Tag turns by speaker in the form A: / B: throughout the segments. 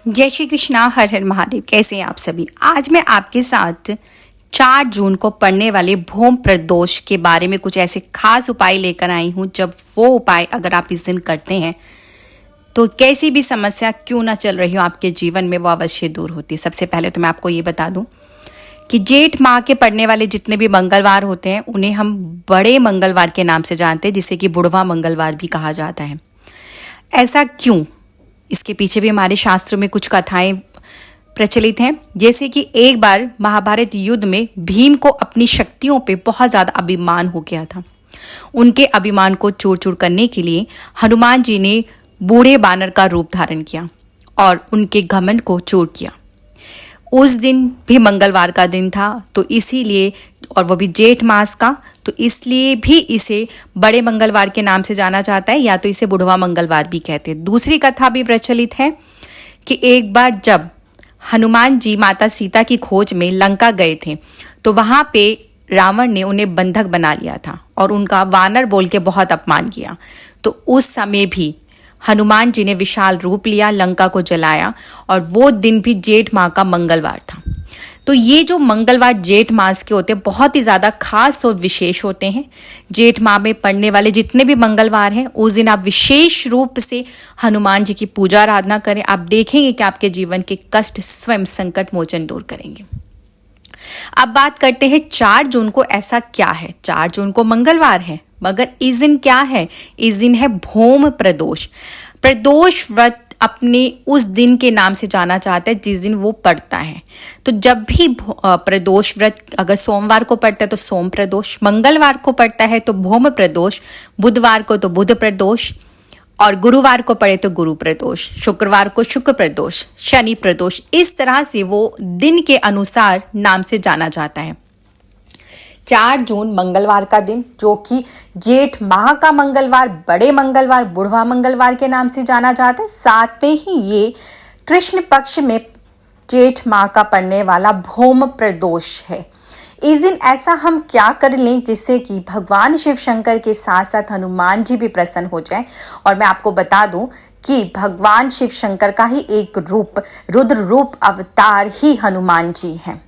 A: जय श्री कृष्णा, हर हर महादेव। कैसे हैं आप सभी। आज मैं आपके साथ 4 जून को पड़ने वाले भौम प्रदोष के बारे में कुछ ऐसे खास उपाय लेकर आई हूं, जब वो उपाय अगर आप इस दिन करते हैं तो कैसी भी समस्या क्यों ना चल रही हो आपके जीवन में, वो अवश्य दूर होती है। सबसे पहले तो मैं आपको ये बता दूं कि जेठ माह के पड़ने वाले जितने भी मंगलवार होते हैं उन्हें हम बड़े मंगलवार के नाम से जानते हैं, जिसे कि बुढ़वा मंगलवार भी कहा जाता है। ऐसा क्यों? इसके पीछे भी हमारे शास्त्रों में कुछ कथाएं प्रचलित हैं। जैसे कि एक बार महाभारत युद्ध में भीम को अपनी शक्तियों पे बहुत ज़्यादा अभिमान हो गया था। उनके अभिमान को चूर चूर करने के लिए हनुमान जी ने बूढ़े बानर का रूप धारण किया और उनके घमंड को चूर किया। उस दिन भी मंगलवार का दिन था, तो इसीलिए, और वो भी जेठ मास का, तो इसलिए भी इसे बड़े मंगलवार के नाम से जाना जाता है, या तो इसे बुढ़वा मंगलवार भी कहते हैं। दूसरी कथा भी प्रचलित है कि एक बार जब हनुमान जी माता सीता की खोज में लंका गए थे, तो वहां पे रावण ने उन्हें बंधक बना लिया था और उनका वानर बोल के बहुत अपमान किया। तो उस समय भी हनुमान जी ने विशाल रूप लिया, लंका को जलाया, और वो दिन भी जेठ माह का मंगलवार था। तो ये जो मंगलवार जेठ मास के होते हैं बहुत ही ज़्यादा खास और विशेष होते हैं। जेठ माह में पड़ने वाले जितने भी मंगलवार हैं उस दिन आप विशेष रूप से हनुमान जी की पूजा आराधना करें। आप देखेंगे कि आपके जीवन के कष्ट स्वयं संकट मोचन दूर करेंगे। अब बात करते हैं 4 जून को ऐसा क्या है। 4 जून को मंगलवार है, मगर इस दिन क्या है? इस दिन है भौम प्रदोष। प्रदोष व्रत अपने उस दिन के नाम से जाना चाहता है जिस दिन वो पड़ता है। तो जब भी प्रदोष व्रत अगर सोमवार को पड़ता है तो सोम प्रदोष, मंगलवार को पड़ता है तो भौम प्रदोष, बुधवार को तो बुध प्रदोष, और गुरुवार को पड़े तो गुरु प्रदोष, शुक्रवार को शुक्र प्रदोष, शनि प्रदोष। इस तरह से वो दिन के अनुसार नाम से जाना जाता है। 4 जून मंगलवार का दिन, जो कि जेठ माह का मंगलवार, बड़े मंगलवार, बुढ़वा मंगलवार के नाम से जाना जाता है। साथ में ही ये कृष्ण पक्ष में जेठ माह का पड़ने वाला भौम प्रदोष है। इस दिन ऐसा हम क्या कर लें जिससे कि भगवान शिव शंकर के साथ साथ हनुमान जी भी प्रसन्न हो जाएं। और मैं आपको बता दूं कि भगवान शिव शंकर का ही एक रूप, रुद्र रूप अवतार ही हनुमान जी हैं।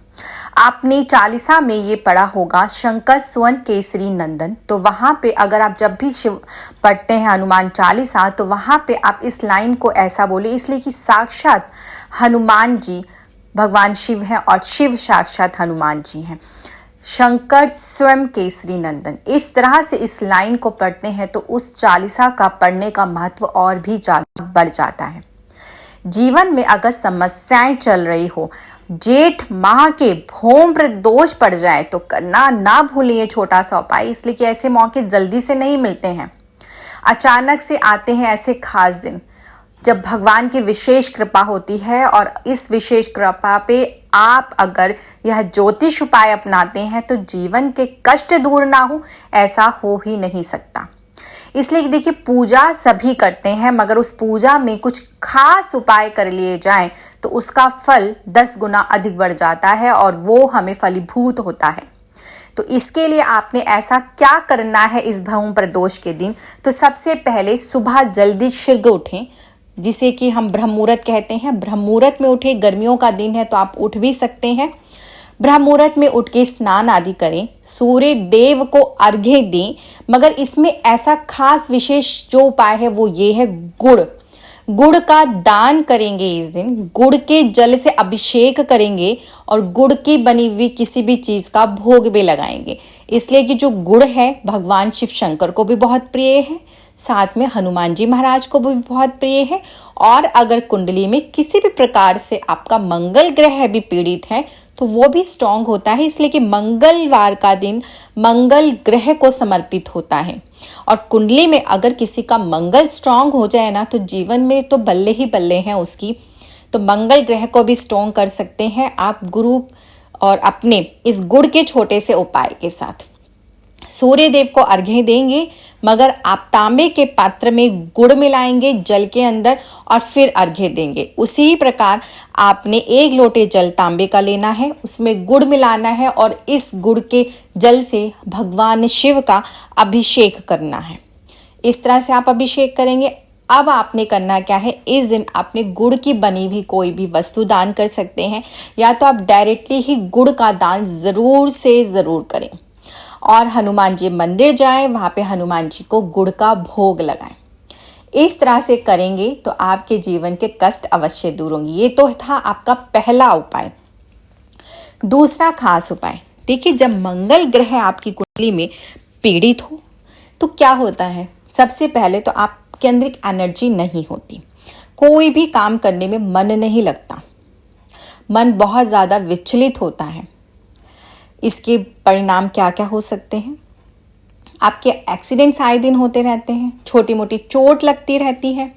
A: आपने चालीसा में ये पढ़ा होगा, शंकर सुवन केसरी नंदन। तो वहां पे अगर आप जब भी शिव पढ़ते हैं हनुमान चालीसा, तो वहां पे आप इस लाइन को ऐसा बोले, इसलिए कि साक्षात हनुमान जी भगवान शिव हैं और शिव साक्षात हनुमान जी हैं। शंकर स्वयं केसरी नंदन, इस तरह से इस लाइन को पढ़ते हैं तो उस चालीसा का पढ़ने का महत्व और भी ज्यादा बढ़ जाता है। जीवन में अगर समस्याएं चल रही हो, जेठ माह के भौम प्रदोष पड़ जाए, तो करना ना भूलें ये छोटा सा उपाय, इसलिए कि ऐसे मौके जल्दी से नहीं मिलते हैं। अचानक से आते हैं ऐसे खास दिन जब भगवान की विशेष कृपा होती है, और इस विशेष कृपा पे आप अगर यह ज्योतिष उपाय अपनाते हैं तो जीवन के कष्ट दूर ना हो, ऐसा हो ही नहीं सकता। इसलिए देखिए, पूजा सभी करते हैं, मगर उस पूजा में कुछ खास उपाय कर लिए जाएं तो उसका फल 10 गुना अधिक बढ़ जाता है और वो हमें फलीभूत होता है। तो इसके लिए आपने ऐसा क्या करना है इस भौम प्रदोष के दिन? तो सबसे पहले सुबह जल्दी शीघ्र उठें, जिसे कि हम ब्रह्म मुहूर्त कहते हैं। ब्रह्म मुहूर्त में उठे, गर्मियों का दिन है तो आप उठ भी सकते हैं। ब्रह्म मुहूर्त में उठ के स्नान आदि करें, सूर्य देव को अर्घ्य दें। मगर इसमें ऐसा खास विशेष जो उपाय है वो ये है, गुड़ का दान करेंगे इस दिन। गुड़ के जल से अभिषेक करेंगे और गुड़ की बनी हुई किसी भी चीज का भोग भी लगाएंगे, इसलिए कि जो गुड़ है भगवान शिव शंकर को भी बहुत प्रिय है, साथ में हनुमान जी महाराज को भी बहुत प्रिय है। और अगर कुंडली में किसी भी प्रकार से आपका मंगल ग्रह भी पीड़ित है तो वो भी स्ट्रांग होता है, इसलिए कि मंगलवार का दिन मंगल ग्रह को समर्पित होता है। और कुंडली में अगर किसी का मंगल स्ट्रांग हो जाए ना, तो जीवन में तो बल्ले ही बल्ले हैं उसकी। तो मंगल ग्रह को भी स्ट्रांग कर सकते हैं आप गुरु और अपने इस गुड़ के छोटे से उपाय के साथ। सूर्य देव को अर्घ्य देंगे, मगर आप तांबे के पात्र में गुड़ मिलाएंगे जल के अंदर और फिर अर्घ्य देंगे। उसी ही प्रकार आपने 1 लोटे जल तांबे का लेना है, उसमें गुड़ मिलाना है और इस गुड़ के जल से भगवान शिव का अभिषेक करना है। इस तरह से आप अभिषेक करेंगे। अब आपने करना क्या है, इस दिन आपने गुड़ की बनी हुई कोई भी वस्तु दान कर सकते हैं, या तो आप डायरेक्टली ही गुड़ का दान ज़रूर से ज़रूर करें और हनुमान जी मंदिर जाएं, वहाँ पे हनुमान जी को गुड़ का भोग लगाएं। इस तरह से करेंगे तो आपके जीवन के कष्ट अवश्य दूर होंगे। ये तो था आपका पहला उपाय। दूसरा खास उपाय, देखिए जब मंगल ग्रह आपकी कुंडली में पीड़ित हो तो क्या होता है, सबसे पहले तो आपके अंदर एक एनर्जी नहीं होती, कोई भी काम करने में मन नहीं लगता, मन बहुत ज़्यादा विचलित होता है। इसके परिणाम क्या क्या हो सकते हैं, आपके एक्सीडेंट्स आए दिन होते रहते हैं, छोटी मोटी चोट लगती रहती है,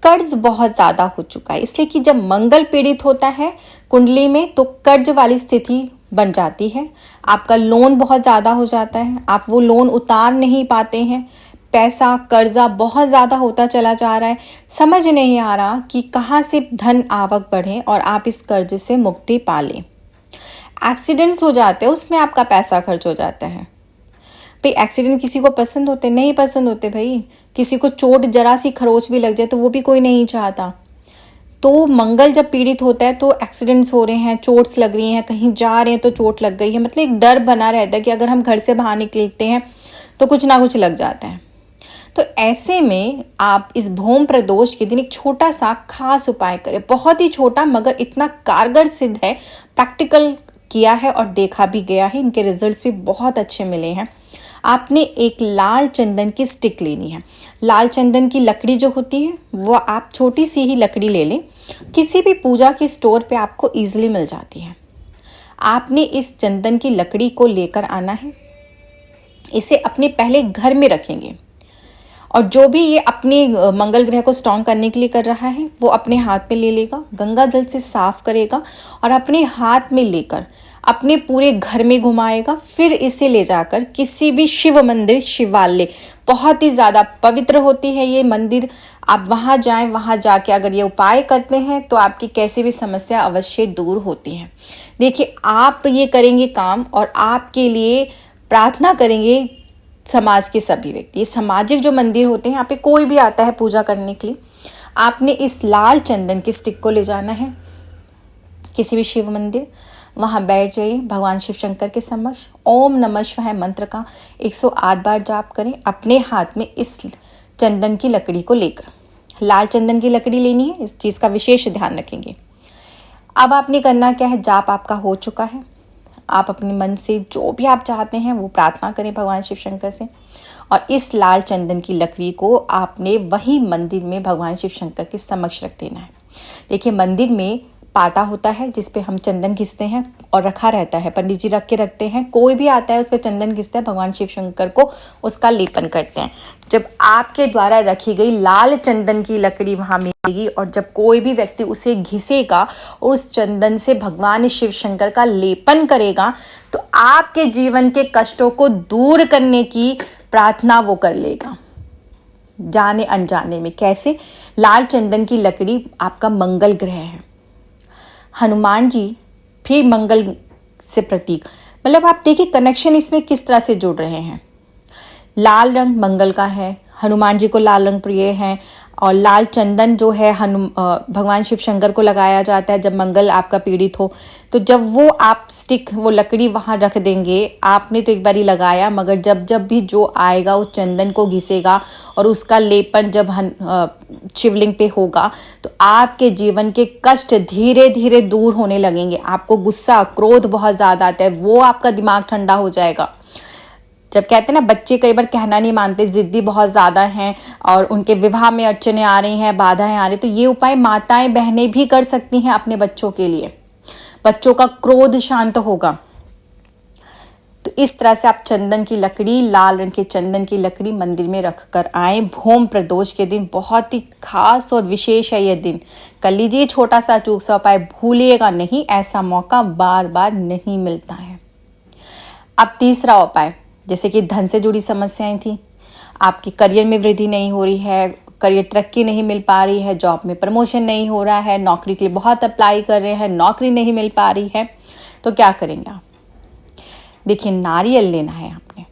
A: कर्ज बहुत ज़्यादा हो चुका है, इसलिए कि जब मंगल पीड़ित होता है कुंडली में तो कर्ज वाली स्थिति बन जाती है, आपका लोन बहुत ज़्यादा हो जाता है, आप वो लोन उतार नहीं पाते हैं, पैसा कर्जा बहुत ज़्यादा होता चला जा रहा है, समझ नहीं आ रहा कि कहाँ से धन आवक बढ़े और आप इस कर्ज से मुक्ति पा लें। एक्सीडेंट्स हो जाते हैं, उसमें आपका पैसा खर्च हो जाता है। भाई एक्सीडेंट किसी को पसंद होते, नहीं पसंद होते भाई, किसी को चोट जरा सी खरोच भी लग जाए तो वो भी कोई नहीं चाहता। तो मंगल जब पीड़ित होता है तो एक्सीडेंट्स हो रहे हैं, चोट्स लग रही हैं, कहीं जा रहे हैं तो चोट लग गई है, मतलब एक डर बना रहता है कि अगर हम घर से बाहर निकलते हैं तो कुछ ना कुछ लग जाता है। तो ऐसे में आप इस भौम प्रदोष के दिन एक छोटा सा खास उपाय करें, बहुत ही छोटा मगर इतना कारगर सिद्ध है, प्रैक्टिकल किया है और देखा भी गया है, इनके रिजल्ट्स भी बहुत अच्छे मिले हैं। आपने एक लाल चंदन की स्टिक लेनी है। लाल चंदन की लकड़ी जो होती है वो आप छोटी सी ही लकड़ी ले लें, किसी भी पूजा के स्टोर पे आपको इजीली मिल जाती है। आपने इस चंदन की लकड़ी को लेकर आना है, इसे अपने पहले घर में रखेंगे और जो भी ये अपने मंगल ग्रह को स्ट्रॉन्ग करने के लिए कर रहा है वो अपने हाथ में ले लेगा, गंगा जल से साफ करेगा और अपने हाथ में लेकर अपने पूरे घर में घुमाएगा। फिर इसे ले जाकर किसी भी शिव मंदिर, शिवालय, बहुत ही ज़्यादा पवित्र होती है ये मंदिर, आप वहाँ जाएं, वहाँ जाके अगर ये उपाय करते हैं तो आपकी कैसी भी समस्या अवश्य दूर होती है। देखिए आप ये करेंगे काम और आपके लिए प्रार्थना करेंगे समाज के सभी व्यक्ति। ये सामाजिक जो मंदिर होते हैं, यहाँ पे कोई भी आता है पूजा करने के लिए, आपने इस लाल चंदन की स्टिक को ले जाना है किसी भी शिव मंदिर, वहाँ बैठ जाइए, भगवान शिव शंकर के समक्ष ओम नमः शिवाय मंत्र का 108 बार जाप करें, अपने हाथ में इस चंदन की लकड़ी को लेकर। लाल चंदन की लकड़ी लेनी है, इस चीज़ का विशेष ध्यान रखेंगे। अब आपने करना क्या है, जाप आपका हो चुका है, आप अपने मन से जो भी आप चाहते हैं वो प्रार्थना करें भगवान शिव शंकर से और इस लाल चंदन की लकड़ी को आपने वही मंदिर में भगवान शिव शंकर के समक्ष रख देना है। देखिए मंदिर में पाटा होता है जिस पे हम चंदन घिसते हैं और रखा रहता है, पंडित जी रख के रखते हैं, कोई भी आता है उस पर चंदन घिसता है, भगवान शिव शंकर को उसका लेपन करते हैं। जब आपके द्वारा रखी गई लाल चंदन की लकड़ी वहाँ मिलेगी और जब कोई भी व्यक्ति उसे घिसेगा और उस चंदन से भगवान शिव शंकर का लेपन करेगा तो आपके जीवन के कष्टों को दूर करने की प्रार्थना वो कर लेगा, जाने अनजाने में। कैसे? लाल चंदन की लकड़ी आपका मंगल ग्रह है, हनुमान जी भी मंगल से प्रतीक, मतलब आप देखिए कनेक्शन इसमें किस तरह से जुड़ रहे हैं। लाल रंग मंगल का है, हनुमान जी को लाल रंग प्रिय है और लाल चंदन जो है भगवान शिव शंकर को लगाया जाता है जब मंगल आपका पीड़ित हो। तो जब वो आप स्टिक, वो लकड़ी वहाँ रख देंगे, आपने तो एक बारी लगाया मगर जब जब भी जो आएगा उस चंदन को घिसेगा और उसका लेपन जब शिवलिंग पे होगा तो आपके जीवन के कष्ट धीरे धीरे दूर होने लगेंगे। आपको गुस्सा, क्रोध बहुत ज़्यादा आता है, वो आपका दिमाग ठंडा हो जाएगा। जब कहते हैं ना बच्चे कई बार कहना नहीं मानते, जिद्दी बहुत ज़्यादा हैं और उनके विवाह में अड़चने आ रही हैं, बाधाएं आ रही, तो ये उपाय माताएं बहनें भी कर सकती हैं अपने बच्चों के लिए, बच्चों का क्रोध शांत होगा। तो इस तरह से आप चंदन की लकड़ी, लाल रंग के चंदन की लकड़ी मंदिर में रख कर आए। भौम प्रदोष के दिन बहुत ही खास और विशेष है यह दिन, कर लीजिए छोटा सा चूक सा उपाय, भूलिएगा नहीं, ऐसा मौका बार बार नहीं मिलता है। अब तीसरा उपाय, जैसे कि धन से जुड़ी समस्याएं थी, आपकी करियर में वृद्धि नहीं हो रही है, करियर तरक्की नहीं मिल पा रही है, जॉब में प्रमोशन नहीं हो रहा है, नौकरी के लिए बहुत अप्लाई कर रहे हैं, नौकरी नहीं मिल पा रही है, तो क्या करेंगे आप? देखिए नारियल लेना है आपने,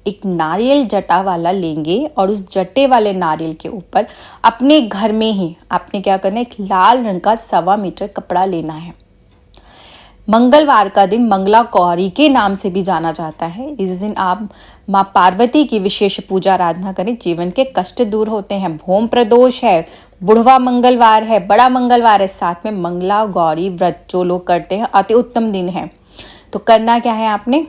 A: एक नारियल जटा वाला लेंगे और उस जटे वाले नारियल के ऊपर अपने घर में ही आपने क्या करना है, एक लाल रंग का 1.25 मीटर कपड़ा लेना है। मंगलवार का दिन मंगला गौरी के नाम से भी जाना जाता है। इस दिन आप माँ पार्वती की विशेष पूजा आराधना करें, जीवन के कष्ट दूर होते हैं। भोम प्रदोष है, बुढ़वा मंगलवार है, बड़ा मंगलवार है, साथ में मंगला गौरी व्रत जो लोग करते हैं अति उत्तम दिन है। तो करना क्या है, आपने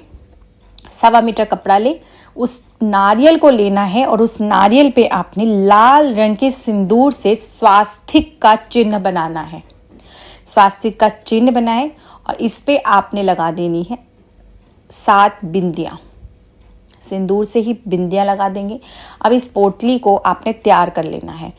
A: 1.25 मीटर कपड़ा ले, उस नारियल को लेना है और उस नारियल पे आपने लाल रंग के सिंदूर से स्वास्तिक का चिन्ह बनाना है। स्वास्तिक का चिन्ह बनाए और इस पे आपने लगा देनी है 7 बिंदियाँ। सिंदूर से ही बिंदियाँ लगा देंगे। अब इस पोटली को आपने तैयार कर लेना है।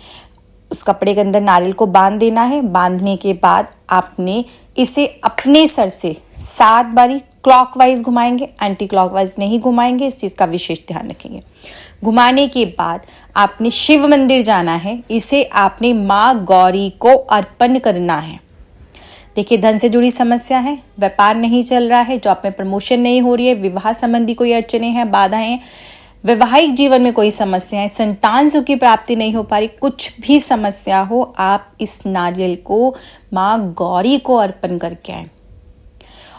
A: उस कपड़े के अंदर नारियल को बांध देना है। बांधने के बाद आपने इसे अपने सर से 7 बारी क्लॉकवाइज घुमाएंगे, एंटी क्लॉकवाइज नहीं घुमाएंगे, इस चीज़ का विशेष ध्यान रखेंगे। घुमाने के बाद आपने शिव मंदिर जाना है। इसे आपने माँ गौरी को अर्पण करना है। देखिए, धन से जुड़ी समस्या है, व्यापार नहीं चल रहा है, जॉब में प्रमोशन नहीं हो रही है, विवाह संबंधी कोई अड़चने हैं, बाधाएं, वैवाहिक जीवन में कोई समस्याएं, संतान सुख की प्राप्ति नहीं हो पा रही, कुछ भी समस्या हो, आप इस नारियल को माँ गौरी को अर्पण करके आए।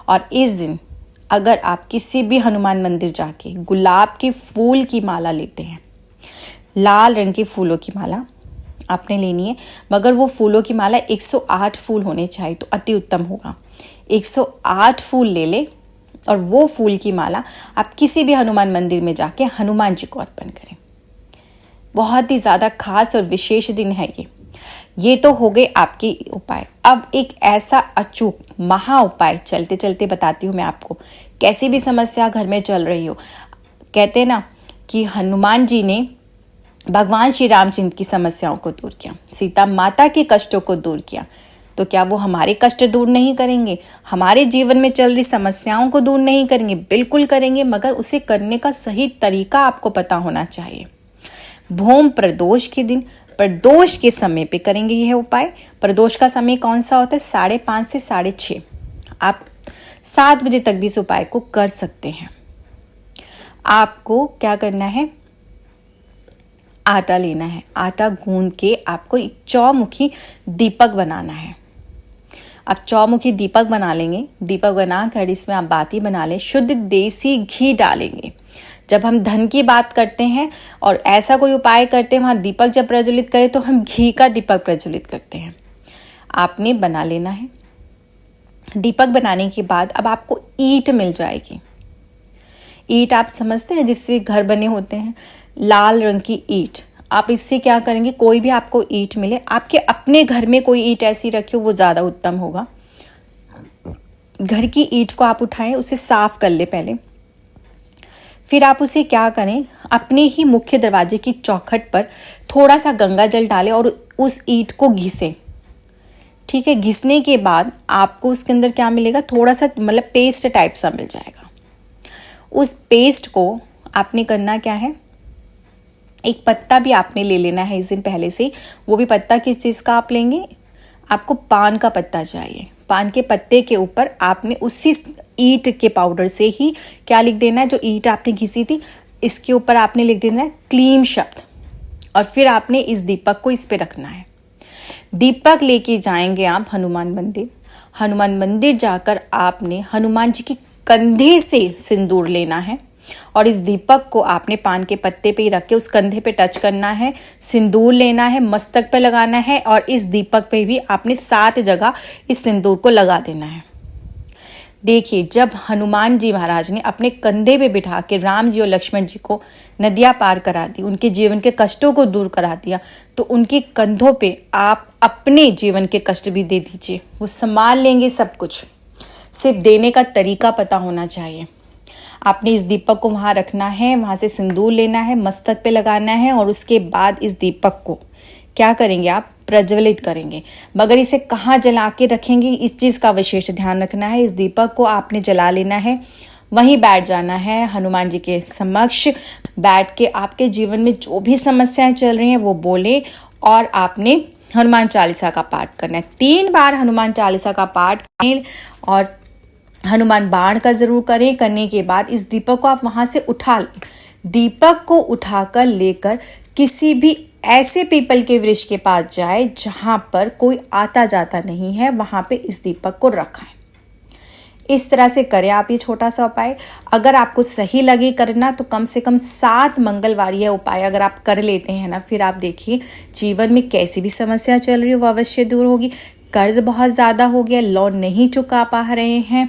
A: और इस दिन अगर आप किसी भी हनुमान मंदिर जाके गुलाब के फूल की माला लेते हैं, लाल रंग के फूलों की माला आपने लेनी है, मगर वो फूलों की माला 108 फूल होने चाहिए तो अति उत्तम होगा। 108 फूल ले ले और वो फूल की माला आप किसी भी हनुमान मंदिर में जाके हनुमान जी को अर्पण करें। बहुत ही ज़्यादा खास और विशेष दिन है ये तो हो गए आपके उपाय। अब एक ऐसा अचूक महा उपाय चलते चलते बताती हूँ मैं आपको। कैसी भी समस्या घर में चल रही हो, कहते हैं ना कि हनुमान जी ने भगवान श्री रामचंद्र की समस्याओं को दूर किया, सीता माता के कष्टों को दूर किया, तो क्या वो हमारे कष्ट दूर नहीं करेंगे? हमारे जीवन में चल रही समस्याओं को दूर नहीं करेंगे? बिल्कुल करेंगे, मगर उसे करने का सही तरीका आपको पता होना चाहिए। भोम प्रदोष के दिन प्रदोष के समय पे करेंगे यह उपाय। प्रदोष का समय कौन सा होता है? 5:30 से 6:30। आप 7 बजे तक भी इस उपाय को कर सकते हैं। आपको क्या करना है, आटा लेना है। आटा गूंद के आपको एक चौमुखी दीपक बनाना है। आप चौमुखी दीपक बना लेंगे। दीपक बनाकर इसमें आप बाती बना लें, शुद्ध देसी घी डालेंगे। जब हम धन की बात करते हैं और ऐसा कोई उपाय करते हैं, वहाँ दीपक जब प्रज्वलित करें तो हम घी का दीपक प्रज्वलित करते हैं। आपने बना लेना है। दीपक बनाने के बाद अब आपको ईंट मिल जाएगी। ईंट आप समझते हैं जिससे घर बने होते हैं, लाल रंग की ईंट। आप इससे क्या करेंगे, कोई भी आपको ईंट मिले, आपके अपने घर में कोई ईंट ऐसी रखियो, वो ज़्यादा उत्तम होगा। घर की ईंट को आप उठाएं, उसे साफ कर ले पहले। फिर आप उसे क्या करें, अपने ही मुख्य दरवाजे की चौखट पर थोड़ा सा गंगा जल डालें और उस ईंट को घिसें। ठीक है, घिसने के बाद आपको उसके अंदर क्या मिलेगा, थोड़ा सा मतलब पेस्ट टाइप सा मिल जाएगा। उस पेस्ट को आपने करना क्या है, एक पत्ता भी आपने ले लेना है इस दिन पहले से। वो भी पत्ता किस चीज़ का आप लेंगे, आपको पान का पत्ता चाहिए। पान के पत्ते के ऊपर आपने उसी ईंट के पाउडर से ही क्या लिख देना है, जो ईंट आपने घिसी थी इसके ऊपर आपने लिख देना है क्लीम शब्द। और फिर आपने इस दीपक को इस पे रखना है। दीपक लेके जाएंगे आप हनुमान मंदिर। हनुमान मंदिर जाकर आपने हनुमान जी के कंधे से सिंदूर लेना है और इस दीपक को आपने पान के पत्ते पे ही रख के उस कंधे पे टच करना है, सिंदूर लेना है, मस्तक पे लगाना है और इस दीपक पे भी आपने 7 जगह इस सिंदूर को लगा देना है। देखिए, जब हनुमान जी महाराज ने अपने कंधे पे बिठा के राम जी और लक्ष्मण जी को नदियाँ पार करा दी, उनके जीवन के कष्टों को दूर करा दिया, तो उनके कंधों पे आप अपने जीवन के कष्ट भी दे दीजिए, वो संभाल लेंगे सब कुछ। सिर्फ देने का तरीका पता होना चाहिए। आपने इस दीपक को वहाँ रखना है, वहाँ से सिंदूर लेना है, मस्तक पे लगाना है और उसके बाद इस दीपक को क्या करेंगे, आप प्रज्वलित करेंगे। मगर इसे कहाँ जला के रखेंगे, इस चीज़ का विशेष ध्यान रखना है। इस दीपक को आपने जला लेना है, वहीं बैठ जाना है हनुमान जी के समक्ष। बैठ के आपके जीवन में जो भी समस्याएं चल रही हैं वो बोले और आपने हनुमान चालीसा का पाठ करना है। 3 बार हनुमान चालीसा का पाठ करें और हनुमान बाण का जरूर करें। करने के बाद इस दीपक को आप वहां से उठा लें। दीपक को उठाकर लेकर किसी भी ऐसे पीपल के वृक्ष के पास जाए जहां पर कोई आता जाता नहीं है, वहां पे इस दीपक को रखाएं। इस तरह से करें आप ये छोटा सा उपाय। अगर आपको सही लगे करना तो कम से कम 7 मंगलवार यह उपाय अगर आप कर लेते हैं ना, फिर आप देखिए जीवन में कैसी भी समस्या चल रही हो वो अवश्य दूर होगी। कर्ज बहुत ज़्यादा हो गया, लोन नहीं चुका पा रहे हैं,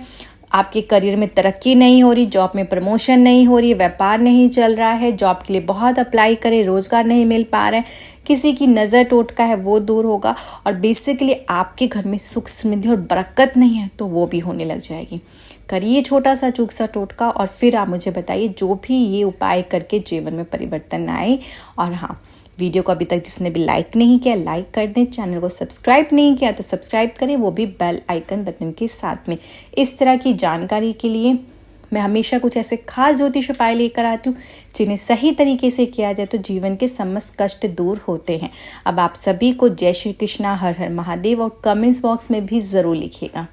A: आपके करियर में तरक्की नहीं हो रही, जॉब में प्रमोशन नहीं हो रही, व्यापार नहीं चल रहा है, जॉब के लिए बहुत अप्लाई करें, रोजगार नहीं मिल पा रहा है, किसी की नज़र टोटका है वो दूर होगा, और बेसिकली आपके घर में सुख समृद्धि और बरकत नहीं है तो वो भी होने लग जाएगी। करिए छोटा सा चूक सा टोटका और फिर आप मुझे बताइए जो भी ये उपाय करके जीवन में परिवर्तन आए। और हाँ, वीडियो को अभी तक जिसने भी लाइक नहीं किया लाइक कर दें, चैनल को सब्सक्राइब नहीं किया तो सब्सक्राइब करें, वो भी बेल आइकन बटन के साथ में। इस तरह की जानकारी के लिए मैं हमेशा कुछ ऐसे खास ज्योतिष उपाय लेकर आती हूँ जिन्हें सही तरीके से किया जाए तो जीवन के समस्त कष्ट दूर होते हैं। अब आप सभी को जय श्री कृष्णा, हर हर महादेव, और कमेंट्स बॉक्स में भी ज़रूर लिखिएगा।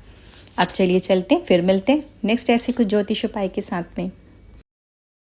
A: अब चलिए चलते हैं, फिर मिलते हैं नेक्स्ट ऐसे कुछ ज्योतिष उपाय के साथ में।